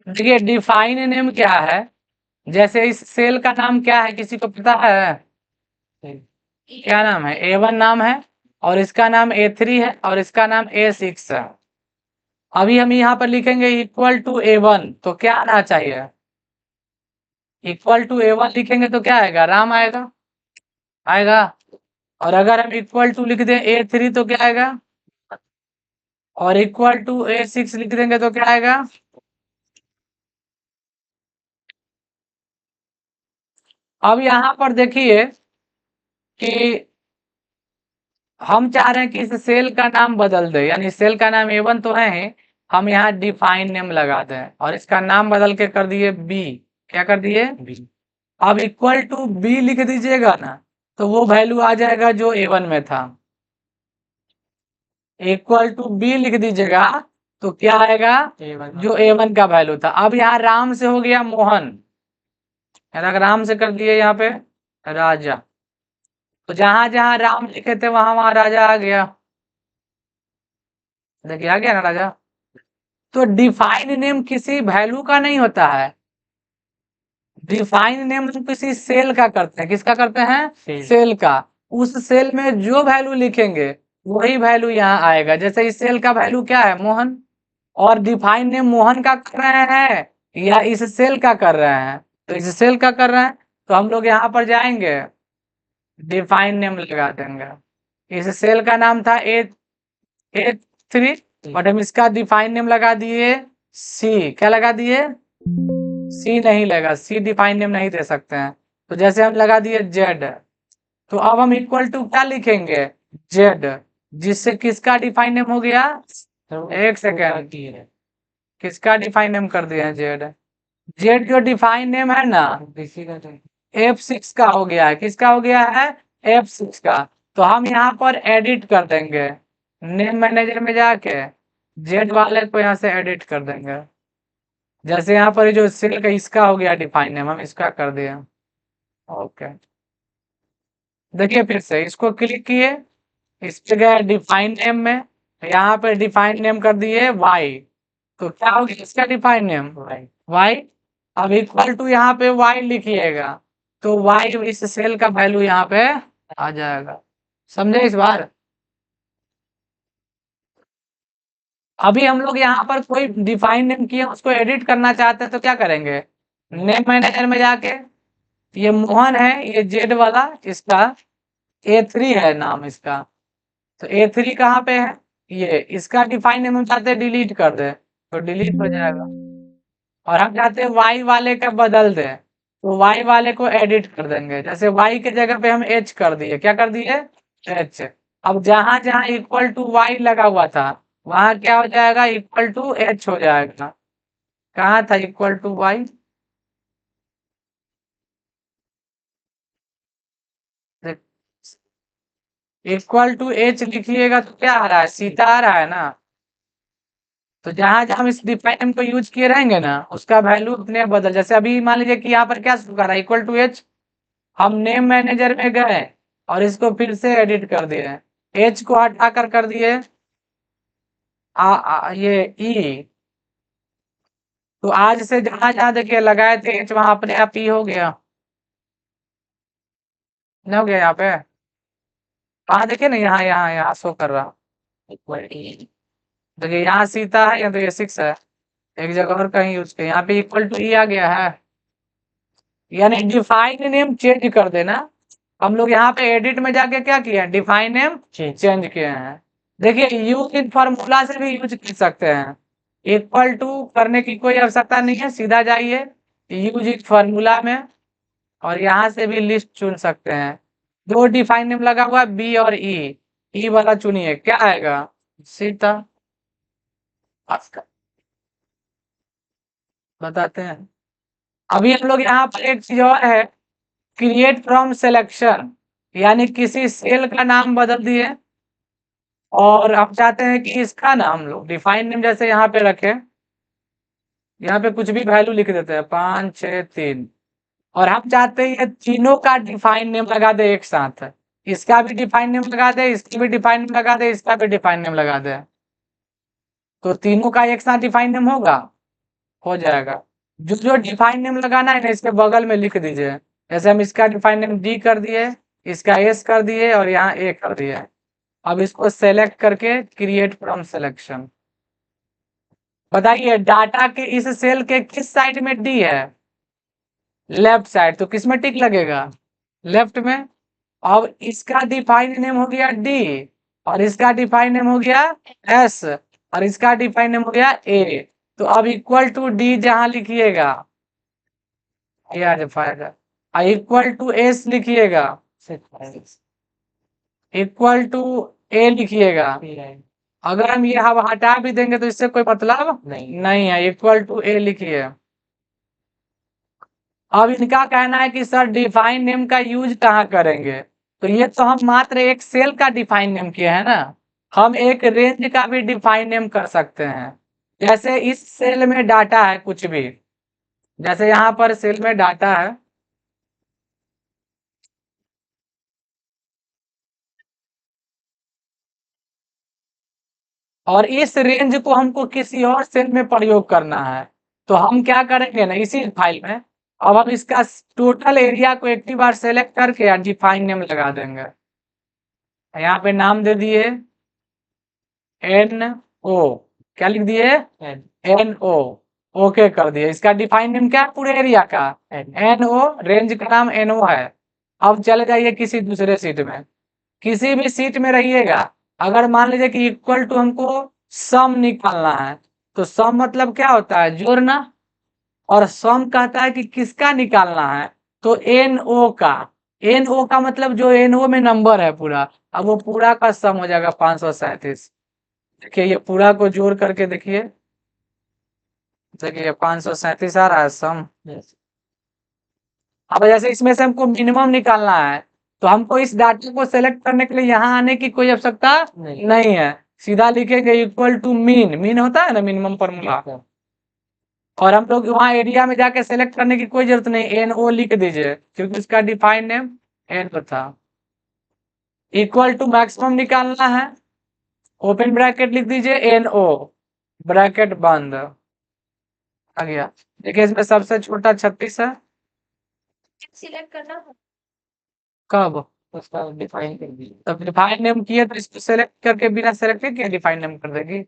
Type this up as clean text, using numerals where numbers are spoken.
देखिए define name क्या है, जैसे इस सेल का नाम क्या है किसी को पता है? क्या नाम है? A1 नाम है, और इसका नाम A3 है, और इसका नाम A6 है। अभी हम यहाँ पर लिखेंगे इक्वल टू A1, तो क्या आना चाहिए? इक्वल टू A1 लिखेंगे तो क्या आएगा? राम आएगा, आएगा। और अगर हम इक्वल टू लिख दें A3 तो क्या आएगा? और इक्वल टू A6 लिख देंगे तो क्या आएगा? अब यहाँ पर देखिए कि हम चाह रहे हैं कि इस सेल का नाम बदल दे, यानी सेल का नाम A1 तो है ही, हम यहाँ डिफाइन नेम लगा दें और इसका नाम बदल के कर दिए बी। क्या कर दिए? बी। अब इक्वल टू बी लिख दीजिएगा ना, तो वो वैल्यू आ जाएगा जो A1 में था। इक्वल टू बी लिख दीजिएगा तो क्या आएगा? जो A1 का वैल्यू था। अब यहाँ राम से हो गया मोहन, अगर राम से कर दिए यहाँ पे राजा, तो जहां जहां राम लिखे थे वहां वहां राजा आ गया। देखिए आ गया ना राजा। तो डिफाइन नेम किसी वैल्यू का नहीं होता है, डिफाइन नेम हम किसी सेल का करते हैं। किसका करते हैं? सेल का। उस सेल में जो वैल्यू लिखेंगे वही वैल्यू यहाँ आएगा। जैसे इस सेल का वैल्यू क्या है? मोहन, और डिफाइन नेम मोहन का कर रहे हैं या इस सेल का कर रहे हैं? तो इस सेल का कर रहे हैं, तो हम लोग यहाँ पर जाएंगे, डिफाइन नेम लगा देंगे। इस सेल का नाम था A3, बट हम इसका डिफाइन नेम लगा दिए सी। क्या लगा दिए? सी नहीं लगा, सी डिफाइन नेम नहीं दे सकते हैं। तो जैसे हम लगा दिए जेड, तो अब हम इक्वल टू क्या लिखेंगे? जेड, जिससे किसका डिफाइन नेम हो गया? एक सेकेंड, किसका डिफाइन नेम कर दिया? जेड। जेड जो डिफाइन नेम है ना, F6 का हो गया है। किसका हो गया है? F6 का। तो हम यहाँ पर एडिट कर देंगे, नेम मैनेजर में जाके जेड वाले को यहाँ से एडिट कर देंगे। जैसे यहाँ पर जो सेल का इसका हो गया डिफाइन नेम, हम इसका कर दिए। ओके, देखिए फिर से इसको क्लिक किए, इस पे गए डिफाइन नेम में, यहाँ पे डिफाइन नेम कर दिए वाई। तो क्या हो गया इसका डिफाइन नेम? वाई। अब इक्वल टू यहाँ पे वाई लिखिएगा, तो वाई इस सेल का वैल्यू यहाँ पे आ जाएगा। समझे इस बार? अभी हम लोग यहाँ पर कोई डिफाइन नेम किए उसको एडिट करना चाहते हैं तो क्या करेंगे? नेम मैनेजर में जाके, ये मोहन है, ये जेड वाला, इसका A3 है नाम इसका, तो A3 कहाँ पे है? ये इसका डिफाइन नेम हम चाहते हैं डिलीट कर दे, तो डिलीट हो जाएगा। और हम चाहते हैं वाई वाले का बदल दे, तो वाई वाले को एडिट कर देंगे। जैसे वाई के जगह पे हम एच कर दिए। क्या कर दिए? एच। अब जहां जहां इक्वल टू वाई लगा हुआ था वहां क्या हो जाएगा? इक्वल टू एच हो जाएगा। कहाँ था equal to Y? Equal to H लिखिएगा तो क्या आ रहा है? सीता आ रहा है ना। तो जहां जहां हम इस डिफाइन को यूज किए रहेंगे ना, उसका वैल्यू अपने आप बदल। जैसे अभी मान लीजिए कि यहाँ पर क्या कर रहा है? इक्वल टू एच, हम नेम मैनेजर में गए और इसको फिर से एडिट कर दिए, एच को हटा कर दिए ये ई। तो आज से जहां जहां देखिए लगाए थे एच, वहां अपने आप ई हो गया। नहीं हो गया यहाँ पे? हाँ देखिए ना, यहाँ यहाँ यहाँ शो कर रहा। देखिए यहाँ सीता है, यहाँ तो ये 6 है। एक जगह और कहीं यूज किया, यहाँ पे इक्वल टू ई आ गया है। यानी डिफाइन नेम चेंज कर देना। हम लोग यहाँ पे एडिट में जाके क्या किया? डिफाइन नेम चेंज किए हैं। देखिए यूज इन फॉर्मूला से भी यूज कर सकते हैं। इक्वल टू करने की कोई आवश्यकता नहीं है, सीधा जाइए यूज इन फॉर्मूला में और यहाँ से भी लिस्ट चुन सकते हैं। दो डिफाइन नेम लगा हुआ बी और ई वाला चुनिए, क्या आएगा? सीता। बताते हैं। अभी हम लोग यहाँ पर एक चीज और है, क्रिएट फ्रॉम सिलेक्शन, यानी किसी सेल का नाम बदल दिए और हम चाहते हैं कि इसका नाम हम लोग डिफाइन नेम जैसे यहाँ पे रखें, यहाँ पे कुछ भी वैल्यू लिख देते हैं 563, और हम चाहते हैं ये तीनों का डिफाइन नेम लगा दे एक साथ। इसका भी डिफाइन नेम लगा दे, इसका भी डिफाइन नेम लगा दे, इसका भी डिफाइन नेम लगा दे, तो तीनों का एक साथ डिफाइन नेम होगा। हो जाएगा। जो जो डिफाइन नेम लगाना है ना इसके बगल में लिख दीजिए। जैसे हम इसका डिफाइन नेम डी कर दिए, इसका एस कर दिए और यहाँ ए कर दिए। अब इसको सेलेक्ट करके क्रिएट फ्रॉम सिलेक्शन। बताइए डाटा के इस सेल के किस साइड में डी है? लेफ्ट साइड, तो किस में टिक लगेगा? लेफ्ट में। अब इसका डिफाइन नेम हो गया डी और इसका डिफाइन नेम हो गया एस और इसका डिफाइन नेम हो गया ए। तो अब इक्वल टू डी जहां लिखिएगा ये आ जाएगा, इक्वल टू एस लिखिएगा, इक्वल टू ए लिखिएगा। अगर हम ये हटा भी देंगे तो इससे कोई मतलब नहीं है। इक्वल टू ए लिखिए। अब इनका कहना है कि सर डिफाइन नेम का यूज कहाँ करेंगे? तो ये तो हम मात्र एक सेल का डिफाइन नेम किए हैं ना, हम एक रेंज का भी डिफाइन नेम कर सकते हैं। जैसे इस सेल में डाटा है कुछ भी, जैसे यहाँ पर सेल में डाटा है और इस रेंज को हमको किसी और सेल में प्रयोग करना है, तो हम क्या करेंगे ना इसी फाइल में, अब हम इसका टोटल एरिया को एक ही बार सेलेक्ट करके डिफाइन नेम लगा देंगे। यहाँ पे नाम दे दिए एन ओ, क्या लिख दिए? N O. ओके कर दिए। इसका डिफाइन नेम क्या है पूरे एरिया का? N O. रेंज का नाम एन ओ है। अब चले जाइए किसी दूसरे सीट में, किसी भी सीट में रहिएगा। अगर मान लीजिए कि इक्वल टू हमको सम निकालना है, तो सम मतलब क्या होता है? जोड़ना। और सम कहता है कि किसका निकालना है? तो एन ओ का। एन ओ का मतलब जो एन ओ में नंबर है पूरा, अब वो पूरा का सम हो जाएगा 537। देखिए ये पूरा को जोड़ करके देखिए, देखिए 537 आ रहा है सम। अब जैसे इसमें से हमको मिनिमम निकालना है, तो हमको इस डाटा को सेलेक्ट करने के लिए यहाँ आने की कोई आवश्यकता नहीं है। सीधा लिखेंगे इक्वल टू मीन। मीन होता है ना मिनिमम फॉर्मूला, और हम लोग वहाँ एरिया में जाके सेलेक्ट करने की कोई जरूरत नहीं, एन ओ लिख दीजिए क्योंकि उसका डिफाइन नेम एन था। इक्वल टू मैक्सिमम निकालना है, ओपन ब्रैकेट लिख दीजिए एन ओ, ब्रैकेट बंद। आ गया। देखिए इसमें सबसे छोटा 36 है। सिलेक्ट करना है कब? उसका डिफाइन कर दीजिए। तब डिफाइन नेम किए तो इसको सेलेक्ट करके बिना सेलेक्ट किए डिफाइन नेम कर देगी।